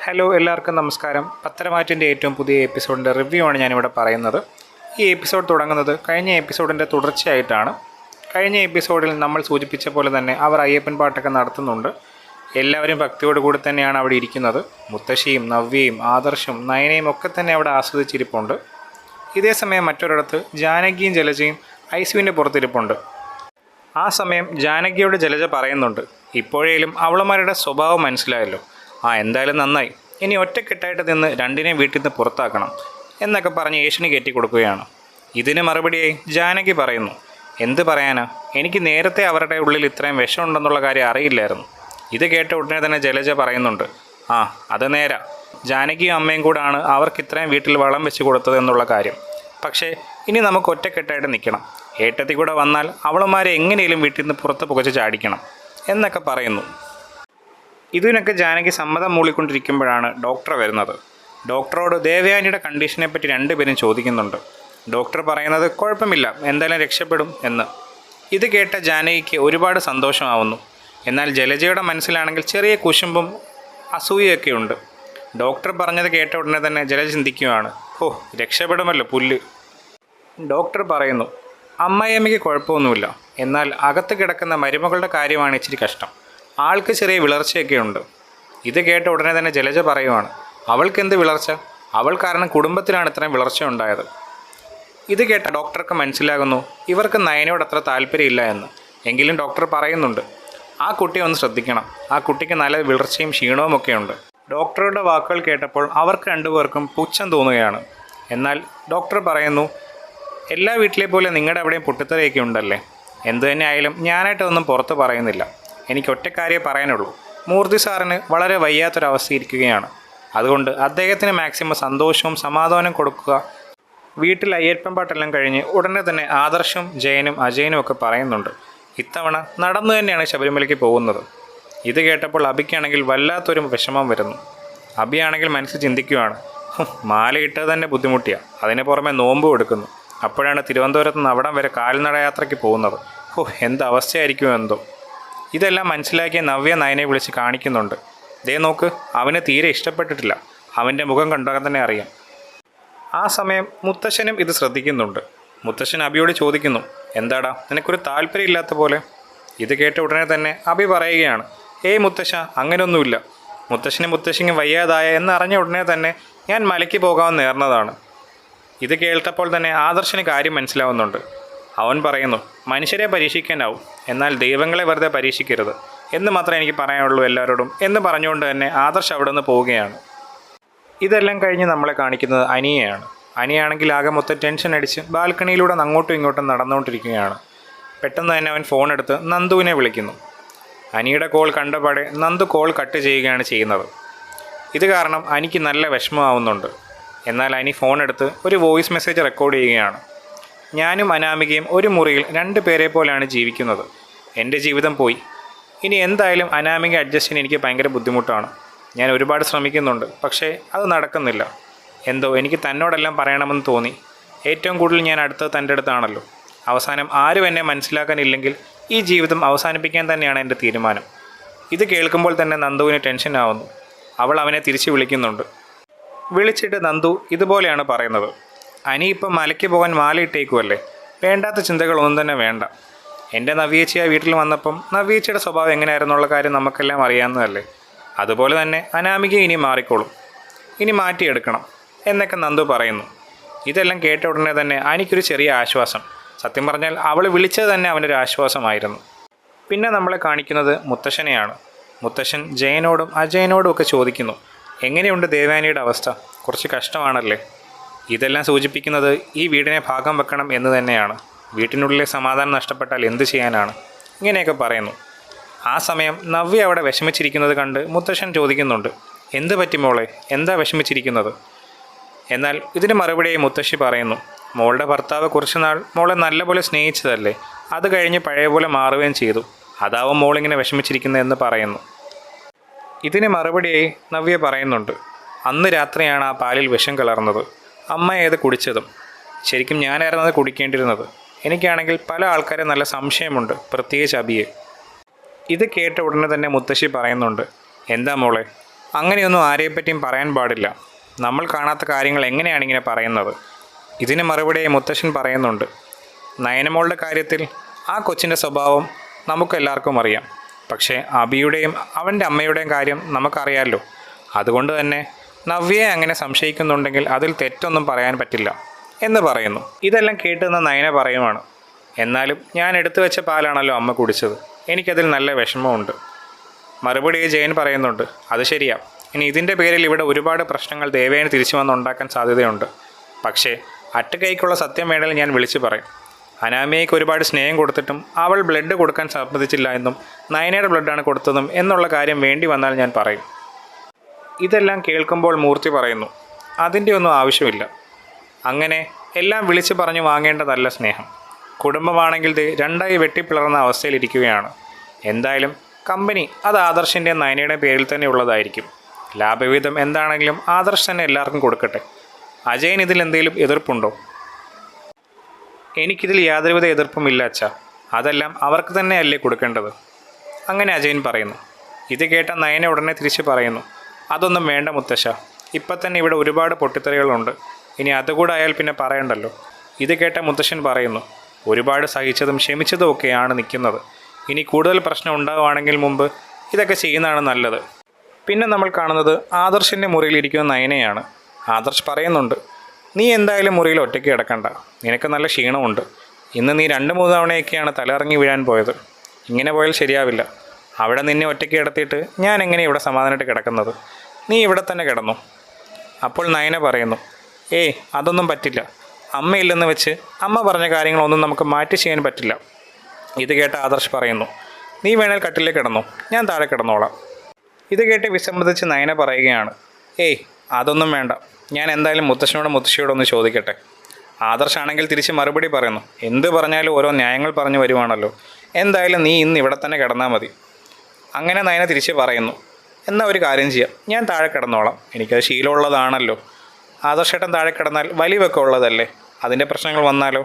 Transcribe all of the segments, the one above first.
Hello എല്ലാവർക്കും നമസ്കാരം. പത്തരമാറ്റിൻ്റെ ഏറ്റവും പുതിയ എപ്പിസോഡിൻ്റെ റിവ്യൂ ആണ് ഞാനിവിടെ പറയുന്നത്. ഈ എപ്പിസോഡ് തുടങ്ങുന്നത് കഴിഞ്ഞ എപ്പിസോഡിൻ്റെ തുടർച്ചയായിട്ടാണ്. കഴിഞ്ഞ എപ്പിസോഡിൽ നമ്മൾ സൂചിപ്പിച്ച പോലെ തന്നെ അവർ അയ്യപ്പൻ പാട്ടൊക്കെ നടത്തുന്നുണ്ട്. എല്ലാവരും ഭക്തിയോട് കൂടി തന്നെയാണ് അവിടെ ഇരിക്കുന്നത്. മുത്തശ്ശിയും നവ്യയും ആദർശും നയനയും ഒക്കെ തന്നെ അവിടെ ആസ്വദിച്ചിരിപ്പുണ്ട്. ഇതേ സമയം മറ്റൊരിടത്ത് ജാനകിയും ജലജയും ഐസിയുവിൻ്റെ പുറത്തിരിപ്പുണ്ട്. ആ സമയം ജാനകിയോട് ജലജ പറയുന്നുണ്ട്, ഇപ്പോഴേലും അവളുമാരുടെ സ്വഭാവം മനസ്സിലായല്ലോ. എന്തായാലും നന്നായി. ഇനി ഒറ്റക്കെട്ടായിട്ട് നിന്ന് രണ്ടിനെയും വീട്ടിൽ നിന്ന് പുറത്താക്കണം എന്നൊക്കെ പറഞ്ഞ് ഏഷ്യന് കയറ്റി കൊടുക്കുകയാണ്. ഇതിന് മറുപടിയായി ജാനകി പറയുന്നു, എന്ത് പറയാനാ, എനിക്ക് നേരത്തെ അവരുടെ ഉള്ളിൽ ഇത്രയും വിഷമുണ്ടെന്നുള്ള കാര്യം അറിയില്ലായിരുന്നു. ഇത് കേട്ട ഉടനെ തന്നെ ജലജ പറയുന്നുണ്ട്, അത് നേരാ, ജാനകിയും അമ്മയും കൂടാണ് അവർക്ക് ഇത്രയും വീട്ടിൽ വളം വെച്ച് കൊടുത്തത് എന്നുള്ള കാര്യം. പക്ഷേ ഇനി നമുക്ക് ഒറ്റക്കെട്ടായിട്ട് നിൽക്കണം. ഏട്ടത്തി കൂടെ വന്നാൽ അവളുമാരെ എങ്ങനെയും വീട്ടിൽ നിന്ന് പുറത്ത് പുകച്ച് ചാടിക്കണം എന്നൊക്കെ പറയുന്നു. ഇതിനൊക്കെ ജാനകി സമ്മതം മൂളിക്കൊണ്ടിരിക്കുമ്പോഴാണ് ഡോക്ടർ വരുന്നത്. ഡോക്ടറോട് ദേവയാനിയുടെ കണ്ടീഷനെ പറ്റി രണ്ടുപേരും ചോദിക്കുന്നുണ്ട്. ഡോക്ടർ പറയുന്നത് കുഴപ്പമില്ല, എന്തായാലും രക്ഷപ്പെടും എന്ന്. ഇത് കേട്ട ജാനകിക്ക് ഒരുപാട് സന്തോഷമാവുന്നു. എന്നാൽ ജലജയുടെ മനസ്സിലാണെങ്കിൽ ചെറിയ കുശുമ്പും അസൂയയൊക്കെ ഉണ്ട്. ഡോക്ടർ പറഞ്ഞത് കേട്ട ഉടനെ തന്നെ ജലജ ചിന്തിക്കുകയാണ്, രക്ഷപ്പെടുമല്ലോ പുല്ല്. ഡോക്ടർ പറയുന്നു, അമ്മായിയമ്മയ്ക്ക് കുഴപ്പമൊന്നുമില്ല, എന്നാൽ അകത്ത് കിടക്കുന്ന മരുമകളുടെ കാര്യമാണ് ഇച്ചിരി കഷ്ടം. ആൾക്ക് ചെറിയ വിളർച്ചയൊക്കെ ഉണ്ട്. ഇത് കേട്ട ഉടനെ തന്നെ ജലജ പറയുവാണ്, അവൾക്കെന്ത് വിളർച്ച? അവൾ കാരണം കുടുംബത്തിലാണ് ഇത്രയും വിളർച്ച ഉണ്ടായത്. ഇത് കേട്ട ഡോക്ടർക്ക് മനസ്സിലാകുന്നു ഇവർക്ക് നയനയോട് അത്ര താല്പര്യമില്ല എന്ന്. എങ്കിലും ഡോക്ടർ പറയുന്നുണ്ട്, ആ കുട്ടിയെ ഒന്ന് ശ്രദ്ധിക്കണം, ആ കുട്ടിക്ക് നല്ല വിളർച്ചയും ക്ഷീണവും ഒക്കെ ഉണ്ട്. ഡോക്ടറുടെ വാക്കുകൾ കേട്ടപ്പോൾ അവർക്ക് രണ്ടുപേർക്കും പുച്ഛം തോന്നുകയാണ്. എന്നാൽ ഡോക്ടർ പറയുന്നു, എല്ലാ വീട്ടിലെ പോലെ നിങ്ങളുടെ അവിടെയും പൊട്ടിത്തെറിയൊക്കെ ഉണ്ടല്ലേ, എന്തു തന്നെ ആയാലും ഞാനായിട്ടൊന്നും പുറത്ത് പറയുന്നില്ല. എനിക്ക് ഒറ്റക്കാരിയെ പറയാനുള്ളൂ. മൂർത്തി സാറിന് വളരെ വയ്യാത്തൊരവസ്ഥയിരിക്കുകയാണ്. അതുകൊണ്ട് അദ്ദേഹത്തിന് മാക്സിമം സന്തോഷവും സമാധാനം കൊടുക്കുക. വീട്ടിൽ അയ്യപ്പൻ പാട്ടെല്ലാം കഴിഞ്ഞ് ഉടനെ തന്നെ ആദർശും ജയനും അജയനും ഒക്കെ പറയുന്നുണ്ട്, ഇത്തവണ നടന്നു തന്നെയാണ് ശബരിമലയ്ക്ക് പോകുന്നത്. ഇത് കേട്ടപ്പോൾ അബിക്കാണെങ്കിൽ വല്ലാത്തൊരു വിഷമം വരുന്നു. അബിയാണെങ്കിൽ മനസ്സിൽ ചിന്തിക്കുകയാണ്, മാല ഇട്ടത് തന്നെ ബുദ്ധിമുട്ടിയാണ്, അതിന് പുറമെ നോമ്പും എടുക്കുന്നു. അപ്പോഴാണ് തിരുവനന്തപുരത്ത് നിന്ന് അവിടം വരെ കാൽനടയാത്രയ്ക്ക് പോകുന്നത്. എന്ത് അവസ്ഥയായിരിക്കും എന്തോ. ഇതെല്ലാം മനസ്സിലാക്കിയ നവ്യ നയനെ വിളിച്ച് കാണിക്കുന്നുണ്ട്. ദേ നോക്ക്, അവന് തീരെ ഇഷ്ടപ്പെട്ടിട്ടില്ല, അവൻ്റെ മുഖം കണ്ടാൽ തന്നെ അറിയാം. ആ സമയം മുത്തശ്ശനും ഇത് ശ്രദ്ധിക്കുന്നുണ്ട്. മുത്തശ്ശൻ അബിയോട് ചോദിക്കുന്നു, എന്താടാ നിനക്കൊരു താല്പര്യമില്ലാത്ത പോലെ? ഇത് കേട്ട ഉടനെ തന്നെ അബി പറയുകയാണ്, മുത്തശ്ശ, അങ്ങനെയൊന്നുമില്ല. മുത്തശ്ശനും മുത്തശ്ശിക്കും വയ്യാതായ എന്നറിഞ്ഞ ഉടനെ തന്നെ ഞാൻ മലയ്ക്ക് പോകാമെന്ന് നേർന്നതാണ്. ഇത് കേട്ടപ്പോൾ തന്നെ ആദർശന് കാര്യം മനസ്സിലാവുന്നുണ്ട്. അവൻ പറയുന്നു, മനുഷ്യരെ പരീക്ഷിക്കാനാവും, എന്നാൽ ദൈവങ്ങളെ വെറുതെ പരീക്ഷിക്കരുത് എന്ന് മാത്രമേ എനിക്ക് പറയാനുള്ളൂ എല്ലാവരോടും എന്ന് പറഞ്ഞുകൊണ്ട് തന്നെ ആദർശ് അവിടെ നിന്ന് പോവുകയാണ്. ഇതെല്ലാം കഴിഞ്ഞ് നമ്മളെ കാണിക്കുന്നത് അനിയെയാണ്. അനിയാണെങ്കിൽ ആകെ മൊത്തം ടെൻഷൻ അടിച്ച് ബാൽക്കണിയിലൂടെ അങ്ങോട്ടും ഇങ്ങോട്ടും നടന്നുകൊണ്ടിരിക്കുകയാണ്. പെട്ടെന്ന് തന്നെ അവൻ ഫോൺ എടുത്ത് നന്ദുവിനെ വിളിക്കുന്നു. അനിയുടെ കോൾ കണ്ടപാടെ നന്ദു കോൾ കട്ട് ചെയ്യുകയാണ് ചെയ്യുന്നത്. ഇത് കാരണം അനിക്ക് നല്ല വിഷമമാവുന്നുണ്ട്. എന്നാൽ അനി ഫോൺ എടുത്ത് ഒരു വോയിസ് മെസ്സേജ് റെക്കോർഡ് ചെയ്യുകയാണ്. ഞാനും അനാമികയും ഒരു മുറിയിൽ 2 പേരെ പോലെയാണ് ജീവിക്കുന്നത്. എൻ്റെ ജീവിതം പോയി. ഇനി എന്തായാലും അനാമിക അഡ്ജസ്റ്റ് ചെയ്യാൻ എനിക്ക് ഭയങ്കര ബുദ്ധിമുട്ടാണ്. ഞാൻ ഒരുപാട് ശ്രമിക്കുന്നുണ്ട്, പക്ഷേ അത് നടക്കുന്നില്ല. എന്തോ എനിക്ക് തന്നോടെല്ലാം പറയണമെന്ന് തോന്നി. ഏറ്റവും കൂടുതൽ ഞാൻ അടുത്തത് തൻ്റെ അടുത്താണല്ലോ. അവസാനം ആരും എന്നെ മനസ്സിലാക്കാനില്ലെങ്കിൽ ഈ ജീവിതം അവസാനിപ്പിക്കാൻ തന്നെയാണ് എൻ്റെ തീരുമാനം. ഇത് കേൾക്കുമ്പോൾ തന്നെ നന്ദുവിന് ടെൻഷനാവുന്നു. അവൾ അവനെ തിരിച്ച് വിളിക്കുന്നുണ്ട്. വിളിച്ചിട്ട് നന്ദു ഇതുപോലെയാണ് പറയുന്നത്, അനി ഇപ്പം മലയ്ക്ക് പോകാൻ മാലയിട്ടേക്കുമല്ലേ, വേണ്ടാത്ത ചിന്തകളൊന്നും തന്നെ വേണ്ട. എൻ്റെ നവ്യേച്ചി ആ വീട്ടിൽ വന്നപ്പം നവ്യേച്ചിയുടെ സ്വഭാവം എങ്ങനെയായിരുന്നുള്ള കാര്യം നമുക്കെല്ലാം അറിയാവുന്നതല്ലേ. അതുപോലെ തന്നെ അനാമിക ഇനി മാറിക്കോളും, ഇനി മാറ്റിയെടുക്കണം എന്നൊക്കെ നന്ദു പറയുന്നു. ഇതെല്ലാം കേട്ട ഉടനെ തന്നെ എനിക്കൊരു ചെറിയ ആശ്വാസം. സത്യം പറഞ്ഞാൽ അവൾ വിളിച്ചത് തന്നെ അവനൊരു ആശ്വാസമായിരുന്നു. പിന്നെ നമ്മളെ കാണിക്കുന്നത് മുത്തശ്ശനെയാണ്. മുത്തശ്ശൻ ജയനോടും അജയനോടും ഒക്കെ ചോദിക്കുന്നു, എങ്ങനെയുണ്ട് ദേവാനിയുടെ അവസ്ഥ? കുറച്ച് കഷ്ടമാണല്ലേ. ഇതെല്ലാം സൂചിപ്പിക്കുന്നത് ഈ വീടിനെ ഭാഗം വെക്കണം എന്ന് തന്നെയാണ്. വീട്ടിനുള്ളിലെ സമാധാനം നഷ്ടപ്പെട്ടാൽ എന്ത് ചെയ്യാനാണ്, ഇങ്ങനെയൊക്കെ പറയുന്നു. ആ സമയം നവ്യ അവിടെ വിഷമിച്ചിരിക്കുന്നത് കണ്ട് മുത്തശ്ശൻ ചോദിക്കുന്നുണ്ട്, എന്ത് പറ്റി മോളെ, എന്താ വിഷമിച്ചിരിക്കുന്നത്? എന്നാൽ ഇതിന് മറുപടിയായി മുത്തശ്ശി പറയുന്നു, മോളുടെ ഭർത്താവ് കുറച്ചുനാൾ മോളെ നല്ലപോലെ സ്നേഹിച്ചതല്ലേ, അത് കഴിഞ്ഞ് പഴയ പോലെ മാറുകയും ചെയ്തു, അതാവും മോളിങ്ങനെ വിഷമിച്ചിരിക്കുന്നത് എന്ന് പറയുന്നു. ഇതിന് മറുപടിയായി നവ്യ പറയുന്നുണ്ട്, അന്ന് രാത്രിയാണ് ആ പാലിൽ വിഷം കലർന്നത്, അമ്മ ഏത് കുടിച്ചതും. ശരിക്കും ഞാനായിരുന്നു അത് കുടിക്കേണ്ടിരുന്നത്. എനിക്കാണെങ്കിൽ പല ആൾക്കാരെ നല്ല സംശയമുണ്ട്, പ്രത്യേകിച്ച് അബിയെ. ഇത് കേട്ട ഉടനെ തന്നെ മുത്തശ്ശി പറയുന്നുണ്ട്, എന്താ മോളെ, അങ്ങനെയൊന്നും ആരെപ്പറ്റിയും പറയാൻ പാടില്ല. നമ്മൾ കാണാത്ത കാര്യങ്ങൾ എങ്ങനെയാണ് ഇങ്ങനെ പറയുന്നത്? ഇതിന് മറുപടിയായി മുത്തശ്ശൻ പറയുന്നുണ്ട്, നയനമോളുടെ കാര്യത്തിൽ ആ കൊച്ചിൻ്റെ സ്വഭാവം നമുക്കെല്ലാവർക്കും അറിയാം. പക്ഷേ അബിയുടെയും അവൻ്റെ അമ്മയുടെയും കാര്യം നമുക്കറിയാമല്ലോ. അതുകൊണ്ട് തന്നെ നവ്യയെ അങ്ങനെ സംശയിക്കുന്നുണ്ടെങ്കിൽ അതിൽ തെറ്റൊന്നും പറയാൻ പറ്റില്ല എന്ന് പറയുന്നു. ഇതെല്ലാം കേട്ടുനിന്ന നയന പറയുവാണ്, എന്നാലും ഞാൻ എടുത്തു വെച്ച പാലാണല്ലോ അമ്മ കുടിച്ചത്, എനിക്കതിൽ നല്ല വിഷമമുണ്ട്. മറുപടി ജയൻ പറയുന്നുണ്ട്, അത് ശരിയാ, ഇനി ഇതിൻ്റെ പേരിൽ ഇവിടെ ഒരുപാട് പ്രശ്നങ്ങൾ ദേവേനെ തിരിച്ചു വന്നുണ്ടാക്കാൻ സാധ്യതയുണ്ട്. പക്ഷേ അട്ടുകൈക്കുള്ള സത്യം വേണമെങ്കിൽ ഞാൻ വിളിച്ചു പറയും. അനാമിയയ്ക്ക് ഒരുപാട് സ്നേഹം കൊടുത്തിട്ടും അവൾ ബ്ലഡ് കൊടുക്കാൻ സമ്മതിച്ചില്ല എന്നും നയനയുടെ ബ്ലഡാണ് കൊടുത്തതും എന്നുള്ള കാര്യം വേണ്ടി വന്നാൽ ഞാൻ പറയും. ഇതെല്ലാം കേൾക്കുമ്പോൾ മൂർത്തി പറയുന്നു, അതിൻ്റെ ഒന്നും ആവശ്യമില്ല. അങ്ങനെ എല്ലാം വിളിച്ചു പറഞ്ഞു വാങ്ങേണ്ടതല്ല സ്നേഹം. കുടുംബമാണെങ്കിൽ രണ്ടായി വെട്ടിപ്പിളർന്ന അവസ്ഥയിലിരിക്കുകയാണ്. എന്തായാലും കമ്പനി അത് ആദർശിൻ്റെയും നയനയുടെയും പേരിൽ തന്നെ ഉള്ളതായിരിക്കും. ലാഭവിഹിതം എന്താണെങ്കിലും ആദർശ് തന്നെ എല്ലാവർക്കും കൊടുക്കട്ടെ. അജയൻ ഇതിൽ എന്തെങ്കിലും എതിർപ്പുണ്ടോ? എനിക്കിതിൽ യാതൊരുവിധ എതിർപ്പുമില്ല അച്ഛാ, അതെല്ലാം അവർക്ക് തന്നെയല്ലേ കൊടുക്കേണ്ടത്. അങ്ങനെ അജയൻ പറയുന്നു. ഇത് കേട്ട നയന ഉടനെ തിരിച്ച് പറയുന്നു, അതൊന്നും വേണ്ട മുത്തശ്ശ, ഇപ്പം തന്നെ ഇവിടെ ഒരുപാട് പൊട്ടിത്തെറികളുണ്ട്, ഇനി അതുകൂടെ ആയാൽ പിന്നെ പറയണ്ടല്ലോ. ഇത് കേട്ട മുത്തശ്ശൻ പറയുന്നു, ഒരുപാട് സഹിച്ചതും ക്ഷമിച്ചതും ഒക്കെയാണ് നിൽക്കുന്നത്. ഇനി കൂടുതൽ പ്രശ്നം ഉണ്ടാവുകയാണെങ്കിൽ മുമ്പ് ഇതൊക്കെ ചെയ്യുന്നതാണ് നല്ലത്. പിന്നെ നമ്മൾ കാണുന്നത് ആദർശിൻ്റെ മുറിയിലിരിക്കുന്ന നയനയാണ്. ആദർശ് പറയുന്നുണ്ട്, നീ എന്തായാലും മുറിയിൽ ഒറ്റയ്ക്ക് കിടക്കണ്ട, നിനക്ക് നല്ല ക്ഷീണമുണ്ട്. ഇന്ന് നീ 2-3 തവണയൊക്കെയാണ് തലയിറങ്ങി വീഴാൻ പോയത്. ഇങ്ങനെ പോയാൽ ശരിയാവില്ല. അവിടെ നിന്നെ ഒറ്റയ്ക്ക് കിടത്തിയിട്ട് ഞാൻ എങ്ങനെ ഇവിടെ സമാധാനമായിട്ട് കിടക്കുന്നത്? നീ ഇവിടെ തന്നെ കിടന്നു. അപ്പോൾ നയന പറയുന്നു, അതൊന്നും പറ്റില്ല, അമ്മയില്ലെന്ന് വെച്ച് അമ്മ പറഞ്ഞ കാര്യങ്ങളൊന്നും നമുക്ക് മാറ്റി ചെയ്യാൻ പറ്റില്ല. ഇത് കേട്ട് ആദർശ് പറയുന്നു, നീ വേണേൽ കട്ടിലേക്ക് കിടന്നു, ഞാൻ താഴെ കിടന്നോളാം. ഇത് കേട്ട് വിസമ്മതിച്ച് നയന പറയുകയാണ്, അതൊന്നും വേണ്ട, ഞാൻ എന്തായാലും മുത്തശ്ശിയോടൊന്ന് ചോദിക്കട്ടെ. ആദർശാണെങ്കിൽ തിരിച്ച് മറുപടി പറയുന്നു, എന്ത് പറഞ്ഞാലും ഓരോ ന്യായങ്ങൾ പറഞ്ഞു വരുവാണല്ലോ, എന്തായാലും നീ ഇന്ന് ഇവിടെ തന്നെ കിടന്നാൽ മതി. അങ്ങനെ നയന തിരിച്ച് പറയുന്നു, എന്നാൽ ഒരു കാര്യം ചെയ്യാം, ഞാൻ താഴെ കിടന്നോളാം, എനിക്കത് ശീലമുള്ളതാണല്ലോ. ആദർശേട്ടൻ താഴെ കിടന്നാൽ വലിവൊക്കെ ഉള്ളതല്ലേ, അതിൻ്റെ പ്രശ്നങ്ങൾ വന്നാലോ?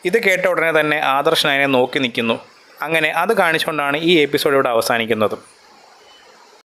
ഇത് കേട്ട ഉടനെ തന്നെ ആദർശ് നയനെ നോക്കി നിൽക്കുന്നു. അങ്ങനെ അത് കാണിച്ചുകൊണ്ടാണ് ഈ എപ്പിസോഡ് ഇവിടെ അവസാനിക്കുന്നത്.